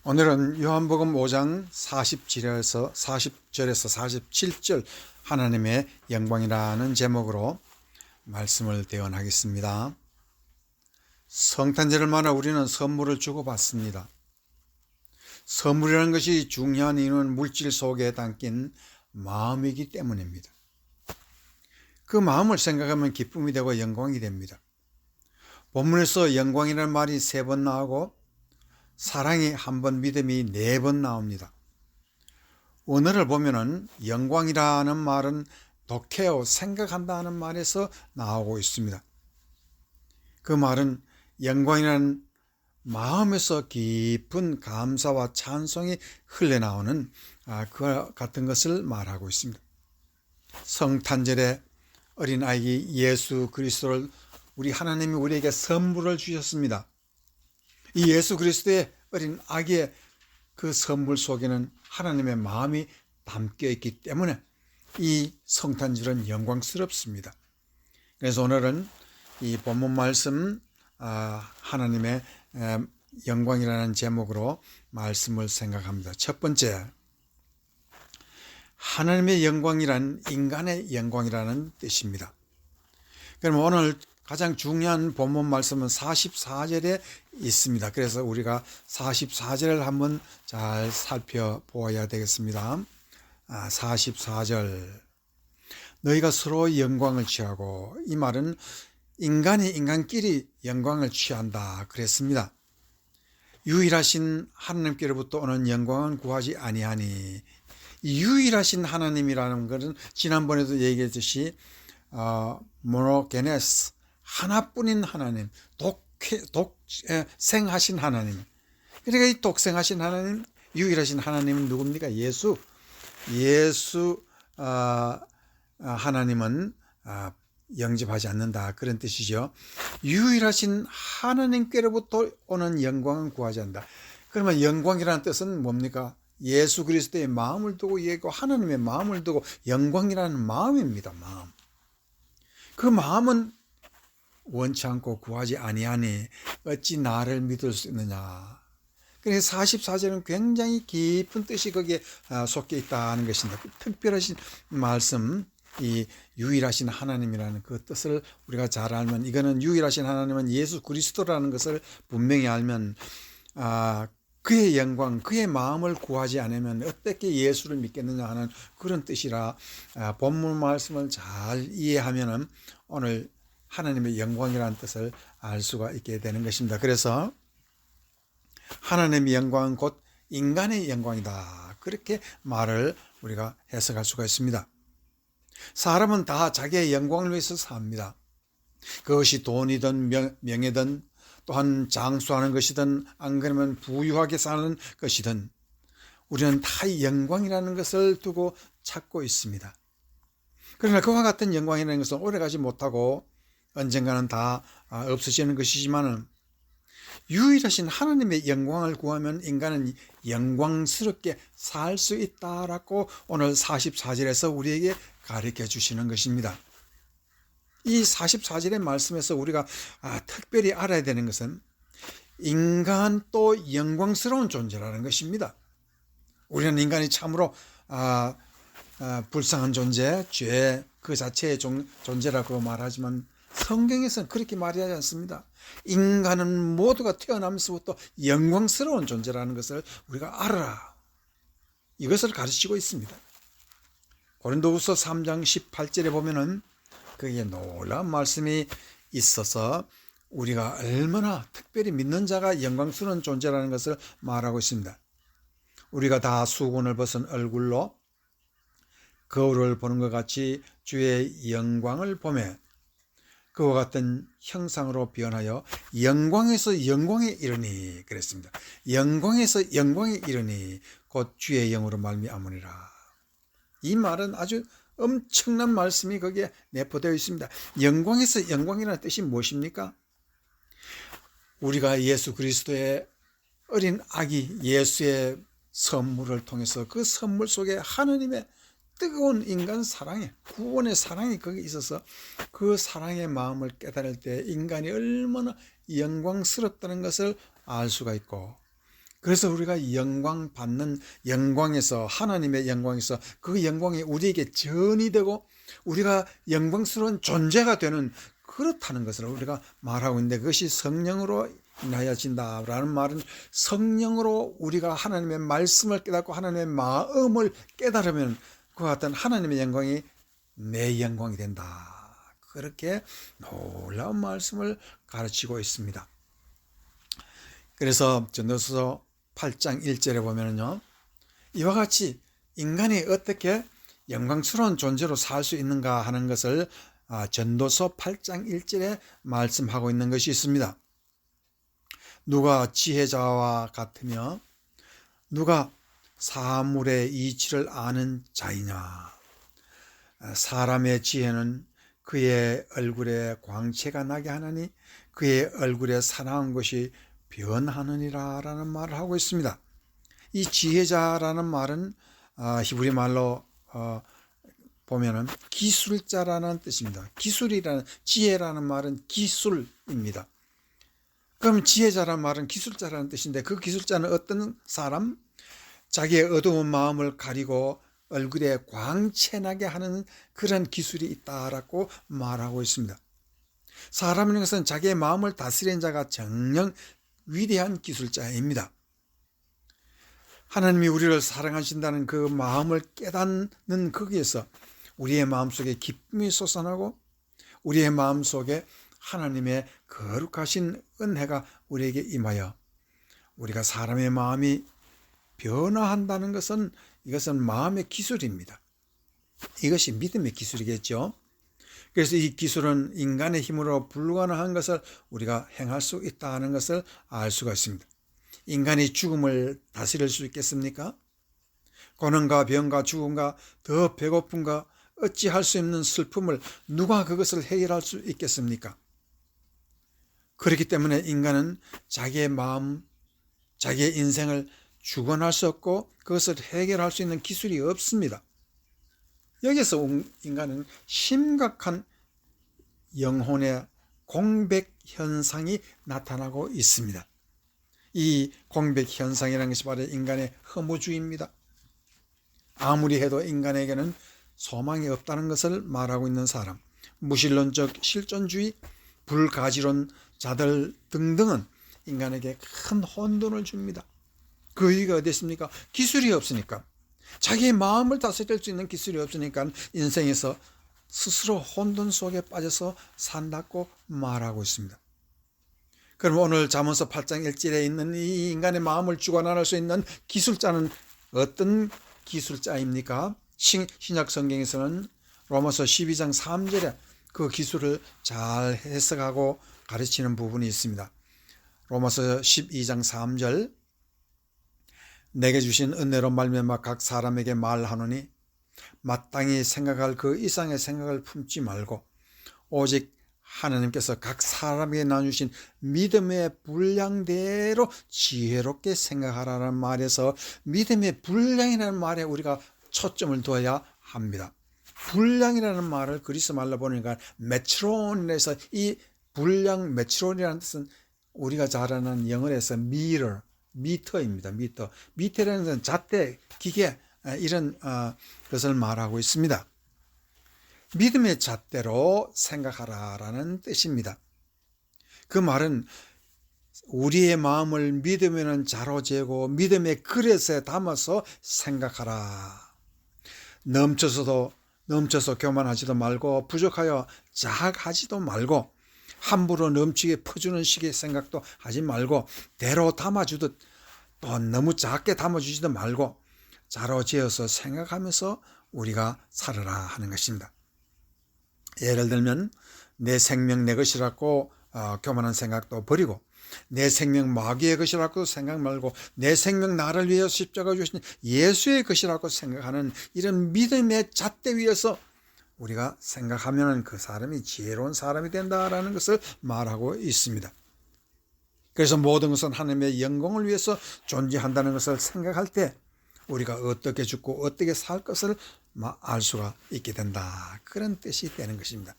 오늘은 요한복음 5장 40절에서 47절 하나님의 영광이라는 제목으로 말씀을 대언하겠습니다. 성탄절을 맞아 우리는 선물을 주고받습니다. 선물이라는 것이 중요한 이유는 물질 속에 담긴 마음이기 때문입니다. 그 마음을 생각하면 기쁨이 되고 영광이 됩니다. 본문에서 영광이라는 말이 3번 나오고 사랑이 1번, 믿음이 4번 나옵니다. 언어를 보면은 영광이라는 말은 독해요, 생각한다는 말에서 나오고 있습니다. 그 말은 영광이라는 마음에서 깊은 감사와 찬송이 흘러나오는 그와 같은 것을 말하고 있습니다. 성탄절에 어린아이 예수 그리스도를 우리 하나님이 우리에게 선물을 주셨습니다. 이 예수 그리스도의 어린 아기의 그 선물 속에는 하나님의 마음이 담겨 있기 때문에 이 성탄절은 영광스럽습니다. 그래서 오늘은 이 본문 말씀 하나님의 영광이라는 제목으로 말씀을 생각합니다. 첫 번째, 하나님의 영광이란 인간의 영광이라는 뜻입니다. 그럼 오늘 가장 중요한 본문 말씀은 44절에 있습니다. 그래서 우리가 44절을 한번 잘 살펴보아야 되겠습니다. 44절, 너희가 서로 영광을 취하고, 이 말은 인간이 인간끼리 영광을 취한다 그랬습니다. 유일하신 하나님께로부터 오는 영광은 구하지 아니하니, 유일하신 하나님이라는 것은 지난번에도 얘기했듯이 모노게네스, 하나뿐인 하나님, 독생하신 하나님. 그러니까 이 독생하신 하나님, 유일하신 하나님은 누굽니까? 예수 하나님은 영접하지 않는다, 그런 뜻이죠. 유일하신 하나님께로부터 오는 영광은 구하지 않는다. 그러면 영광이라는 뜻은 뭡니까? 예수 그리스도의 마음을 두고 얘기하고 하나님의 마음을 두고 영광이라는 마음입니다. 마음. 그 마음은 원치 않고 구하지 아니하니 어찌 나를 믿을 수 있느냐. 그래서 44절은 굉장히 깊은 뜻이 거기에 섞여 있다는 것입니다. 특별하신 말씀, 이 유일하신 하나님이라는 그 뜻을 우리가 잘 알면, 이거는 유일하신 하나님은 예수 그리스도라는 것을 분명히 알면 그의 영광, 그의 마음을 구하지 않으면 어떻게 예수를 믿겠느냐 하는 그런 뜻이라 본문 말씀을 잘 이해하면 오늘 하나님의 영광이라는 뜻을 알 수가 있게 되는 것입니다. 그래서 하나님의 영광은 곧 인간의 영광이다, 그렇게 말을 우리가 해석할 수가 있습니다. 사람은 다 자기의 영광을 위해서 삽니다. 그것이 돈이든 명예든 또한 장수하는 것이든 안 그러면 부유하게 사는 것이든 우리는 다 영광이라는 것을 두고 찾고 있습니다. 그러나 그와 같은 영광이라는 것은 오래가지 못하고 언젠가는 다 없어지는 것이지만 유일하신 하나님의 영광을 구하면 인간은 영광스럽게 살 수 있다라고 오늘 44절에서 우리에게 가르쳐 주시는 것입니다. 이 44절의 말씀에서 우리가 특별히 알아야 되는 것은 인간 또 영광스러운 존재라는 것입니다. 우리는 인간이 참으로 불쌍한 존재, 죄 그 자체의 존재라고 말하지만 성경에서는 그렇게 말하지 않습니다. 인간은 모두가 태어나면서부터 영광스러운 존재라는 것을 우리가 알아라, 이것을 가르치고 있습니다. 고린도후서 3장 18절에 보면은 거기에 놀라운 말씀이 있어서 우리가 얼마나 특별히 믿는 자가 영광스러운 존재라는 것을 말하고 있습니다. 우리가 다 수건을 벗은 얼굴로 거울을 보는 것 같이 주의 영광을 보며 그와 같은 형상으로 변하여 영광에서 영광에 이르니, 그랬습니다. 영광에서 영광에 이르니 곧 주의 영으로 말미암으리라. 이 말은 아주 엄청난 말씀이 거기에 내포되어 있습니다. 영광에서 영광이라는 뜻이 무엇입니까? 우리가 예수 그리스도의 어린 아기 예수의 선물을 통해서 그 선물 속에 하나님의 뜨거운 인간 사랑의 구원의 사랑이 거기 있어서 그 사랑의 마음을 깨달을 때 인간이 얼마나 영광스럽다는 것을 알 수가 있고, 그래서 우리가 영광 받는 영광에서, 하나님의 영광에서 그 영광이 우리에게 전이 되고 우리가 영광스러운 존재가 되는, 그렇다는 것을 우리가 말하고 있는데, 그것이 성령으로 인하여진다라는 말은 성령으로 우리가 하나님의 말씀을 깨닫고 하나님의 마음을 깨달으면 그와 같은 하나님의 영광이 내 영광이 된다. 그렇게 놀라운 말씀을 가르치고 있습니다. 그래서 전도서 8장 1절에 보면은요, 이와 같이 인간이 어떻게 영광스러운 존재로 살 수 있는가 하는 것을 전도서 8장 1절에 말씀하고 있는 것이 있습니다. 누가 지혜자와 같으며 누가 사물의 이치를 아는 자이냐. 사람의 지혜는 그의 얼굴에 광채가 나게 하나니 그의 얼굴에 사나운 것이 변하느니라 라는 말을 하고 있습니다. 이 지혜자라는 말은 히브리 말로 보면은 기술자라는 뜻입니다. 기술이라는, 지혜라는 말은 기술입니다. 그럼 지혜자라는 말은 기술자라는 뜻인데, 그 기술자는 어떤 사람? 자기의 어두운 마음을 가리고 얼굴에 광채나게 하는 그런 기술이 있다라고 말하고 있습니다. 사람인 것은 자기의 마음을 다스리는 자가 정녕 위대한 기술자입니다. 하나님이 우리를 사랑하신다는 그 마음을 깨닫는 거기에서 우리의 마음속에 기쁨이 솟아나고 우리의 마음속에 하나님의 거룩하신 은혜가 우리에게 임하여 우리가 사람의 마음이 변화한다는 것은, 이것은 마음의 기술입니다. 이것이 믿음의 기술이겠죠. 그래서 이 기술은 인간의 힘으로 불가능한 것을 우리가 행할 수 있다는 것을 알 수가 있습니다. 인간이 죽음을 다스릴 수 있겠습니까? 고난과 병과 죽음과 더 배고픔과 어찌할 수 없는 슬픔을 누가 그것을 해결할 수 있겠습니까? 그렇기 때문에 인간은 자기의 마음, 자기의 인생을 주관할 수 없고 그것을 해결할 수 있는 기술이 없습니다. 여기서 인간은 심각한 영혼의 공백 현상이 나타나고 있습니다. 이 공백 현상이라는 것이 바로 인간의 허무주의입니다. 아무리 해도 인간에게는 소망이 없다는 것을 말하고 있는 사람, 무신론적 실존주의, 불가지론 자들 등등은 인간에게 큰 혼돈을 줍니다. 그 이유가 어디 있습니까? 기술이 없으니까. 자기의 마음을 다스릴 수 있는 기술이 없으니까 인생에서 스스로 혼돈 속에 빠져서 산다고 말하고 있습니다. 그럼 오늘 잠언서 8장 1절에 있는 이 인간의 마음을 주관할 수 있는 기술자는 어떤 기술자입니까? 신약 성경에서는 로마서 12장 3절에 그 기술을 잘 해석하고 가르치는 부분이 있습니다. 로마서 12장 3절, 내게 주신 은혜로 말미암아 각 사람에게 말하노니 마땅히 생각할 그 이상의 생각을 품지 말고 오직 하나님께서 각 사람에게 나누신 믿음의 분량대로 지혜롭게 생각하라는 말에서 믿음의 분량이라는 말에 우리가 초점을 두어야 합니다. 분량이라는 말을 그리스 말로 보니까 메트론에서, 이 분량, 메트론이라는 뜻은 우리가 잘 아는 영어에서 미터입니다. 미터라는 것은 잣대, 기계, 이런 것을 말하고 있습니다. 믿음의 잣대로 생각하라라는 뜻입니다. 그 말은 우리의 마음을 믿음에는 자로 재고 믿음의 그릇에 담아서 생각하라. 넘쳐서 교만하지도 말고 부족하여 자학하지도 말고 함부로 넘치게 퍼주는 식의 생각도 하지 말고 대로 담아주듯 또 너무 작게 담아주지도 말고 자로 재어서 생각하면서 우리가 살아라 하는 것입니다. 예를 들면 내 생명 내 것이라고 교만한 생각도 버리고, 내 생명 마귀의 것이라고 생각 말고 내 생명 나를 위해서 십자가 주신 예수의 것이라고 생각하는 이런 믿음의 잣대 위에서 우리가 생각하면 그 사람이 지혜로운 사람이 된다라는 것을 말하고 있습니다. 그래서 모든 것은 하나님의 영광을 위해서 존재한다는 것을 생각할 때 우리가 어떻게 죽고 어떻게 살 것을 알 수가 있게 된다, 그런 뜻이 되는 것입니다.